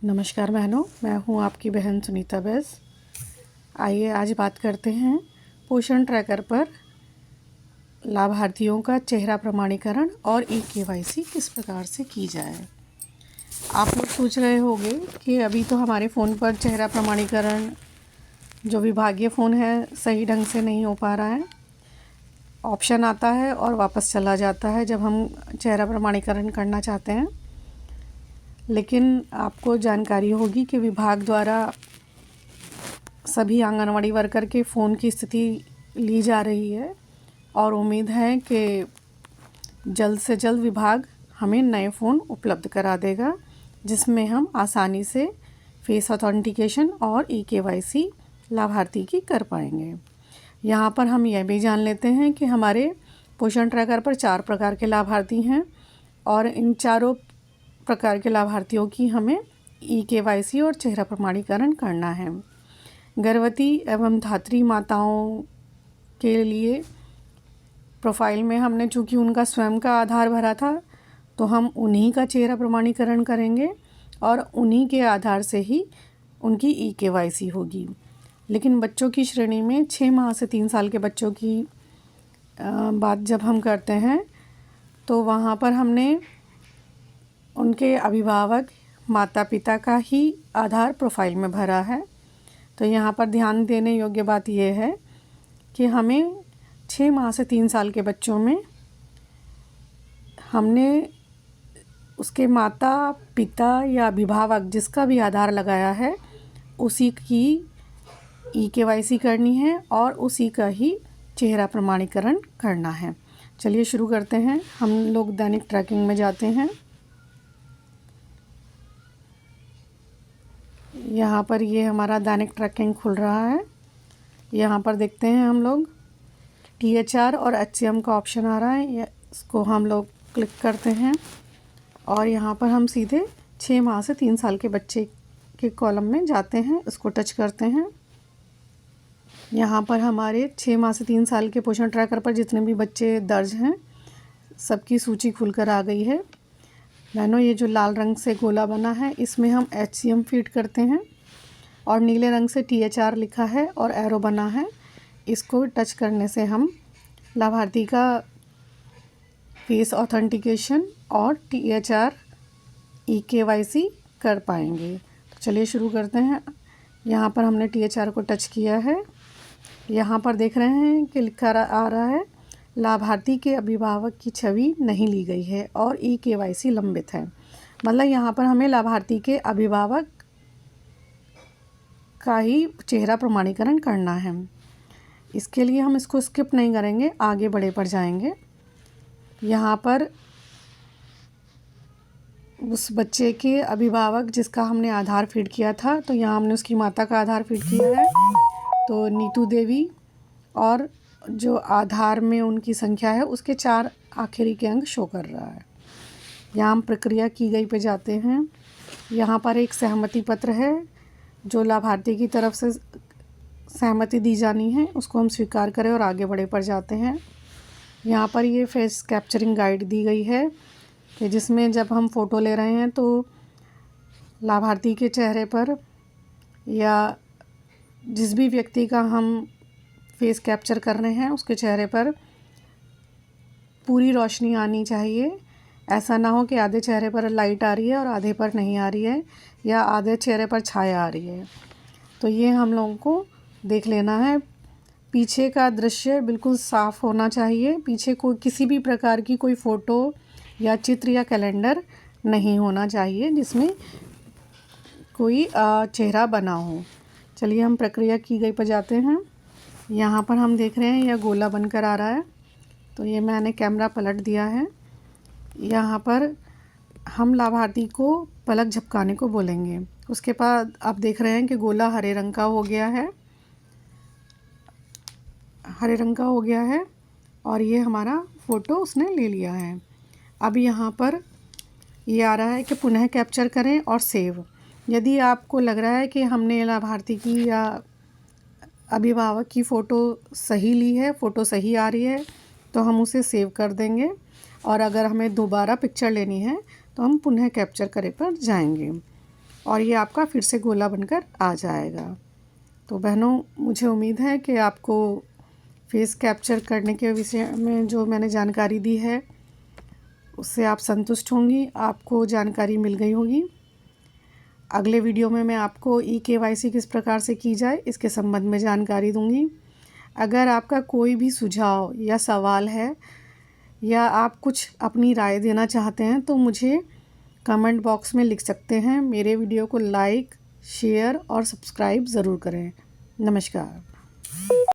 नमस्कार बहनों, मैं हूं आपकी बहन सुनीता बैस। आइए आज बात करते हैं पोषण ट्रैकर पर लाभार्थियों का चेहरा प्रमाणीकरण और ई-केवाईसी किस प्रकार से की जाए। आप लोग सोच रहे होंगे कि अभी तो हमारे फ़ोन पर चेहरा प्रमाणीकरण जो विभागीय फ़ोन है सही ढंग से नहीं हो पा रहा है। ऑप्शन आता है और वापस चला जाता है जब हम चेहरा प्रमाणीकरण करना चाहते हैं। लेकिन आपको जानकारी होगी कि विभाग द्वारा सभी आंगनवाड़ी वर्कर के फ़ोन की स्थिति ली जा रही है और उम्मीद है कि जल्द से जल्द विभाग हमें नए फ़ोन उपलब्ध करा देगा, जिसमें हम आसानी से फेस ऑथेंटिकेशन और ई-केवाईसी लाभार्थी की कर पाएंगे। यहाँ पर हम यह भी जान लेते हैं कि हमारे पोषण ट्रैकर पर 4 प्रकार के लाभार्थी हैं और इन चारों प्रकार के लाभार्थियों की हमें ई-केवाईसी और चेहरा प्रमाणीकरण करना है। गर्भवती एवं धात्री माताओं के लिए प्रोफाइल में हमने चूँकि उनका स्वयं का आधार भरा था, तो हम उन्हीं का चेहरा प्रमाणीकरण करेंगे और उन्हीं के आधार से ही उनकी ई-केवाईसी होगी। लेकिन बच्चों की श्रेणी में 6 माह से 3 साल के बच्चों की बात जब हम करते हैं, तो वहाँ पर हमने उनके अभिभावक माता पिता का ही आधार प्रोफाइल में भरा है। तो यहाँ पर ध्यान देने योग्य बात यह है कि हमें 6 माह से 3 साल के बच्चों में हमने उसके माता पिता या अभिभावक जिसका भी आधार लगाया है उसी की ई-केवाईसी करनी है और उसी का ही चेहरा प्रमाणीकरण करना है। चलिए शुरू करते हैं। हम लोग दैनिक ट्रैकिंग में जाते हैं। यहाँ पर ये हमारा दैनिक ट्रैकिंग खुल रहा है। यहाँ पर देखते हैं हम लोग THR और HCM का ऑप्शन आ रहा है, इसको हम लोग क्लिक करते हैं और यहाँ पर हम सीधे 6 माह से 3 साल के बच्चे के कॉलम में जाते हैं, इसको टच करते हैं। यहाँ पर हमारे 6 माह से 3 साल के पोषण ट्रैकर पर जितने भी बच्चे दर्ज हैं सबकी सूची खुलकर आ गई है। बहनों, ये जो लाल रंग से गोला बना है इसमें हम HCM फीड करते हैं और नीले रंग से THR लिखा है और एरो बना है, इसको टच करने से हम लाभार्थी का फेस ऑथेंटिकेशन और THR ई-केवाईसी कर पाएंगे। तो चलिए शुरू करते हैं। यहाँ पर हमने THR को टच किया है। यहाँ पर देख रहे हैं कि लिखा आ रहा है लाभार्थी के अभिभावक की छवि नहीं ली गई है और ई-केवाईसी लंबित है। मतलब यहाँ पर हमें लाभार्थी के अभिभावक का ही चेहरा प्रमाणीकरण करना है। इसके लिए हम इसको स्किप नहीं करेंगे, आगे बढ़े पर जाएंगे। यहाँ पर उस बच्चे के अभिभावक जिसका हमने आधार फीड किया था, तो यहाँ हमने उसकी माता का आधार फीड किया है, तो नीतू देवी, और जो आधार में उनकी संख्या है उसके 4 आखिरी के अंक शो कर रहा है। यहाँ हम प्रक्रिया की गई पे जाते हैं। यहाँ पर एक सहमति पत्र है जो लाभार्थी की तरफ से सहमति दी जानी है, उसको हम स्वीकार करें और आगे बढ़े पर जाते हैं। यहाँ पर ये फेस कैप्चरिंग गाइड दी गई है कि जिसमें जब हम फ़ोटो ले रहे हैं तो लाभार्थी के चेहरे पर या जिस भी व्यक्ति का हम फेस कैप्चर कर रहे हैं उसके चेहरे पर पूरी रोशनी आनी चाहिए। ऐसा ना हो कि आधे चेहरे पर लाइट आ रही है और आधे पर नहीं आ रही है, या आधे चेहरे पर छाया आ रही है। तो ये हम लोगों को देख लेना है। पीछे का दृश्य बिल्कुल साफ़ होना चाहिए। पीछे कोई किसी भी प्रकार की कोई फ़ोटो या चित्र या कैलेंडर नहीं होना चाहिए जिसमें कोई चेहरा बना हो। चलिए हम प्रक्रिया की गई पर जाते हैं। यहाँ पर हम देख रहे हैं यह गोला बनकर आ रहा है, तो ये मैंने कैमरा पलट दिया है। यहाँ पर हम लाभार्थी को पलक झपकाने को बोलेंगे। उसके बाद आप देख रहे हैं कि गोला हरे रंग का हो गया है, हरे रंग का हो गया है और ये हमारा फ़ोटो उसने ले लिया है। अब यहाँ पर ये आ रहा है कि पुनः कैप्चर करें और सेव। यदि आपको लग रहा है कि हमने लाभार्थी की या अभिभावक की फ़ोटो सही ली है, फ़ोटो सही आ रही है, तो हम उसे सेव कर देंगे और अगर हमें दोबारा पिक्चर लेनी है तो हम पुनः कैप्चर करे पर जाएंगे। और ये आपका फिर से गोला बनकर आ जाएगा। तो बहनों, मुझे उम्मीद है कि आपको फेस कैप्चर करने के विषय में जो मैंने जानकारी दी है उससे आप संतुष्ट होंगी, आपको जानकारी मिल गई होगी। अगले वीडियो में मैं आपको ई-केवाईसी किस प्रकार से की जाए इसके संबंध में जानकारी दूंगी। अगर आपका कोई भी सुझाव या सवाल है या आप कुछ अपनी राय देना चाहते हैं तो मुझे कमेंट बॉक्स में लिख सकते हैं। मेरे वीडियो को लाइक, शेयर और सब्सक्राइब ज़रूर करें। नमस्कार।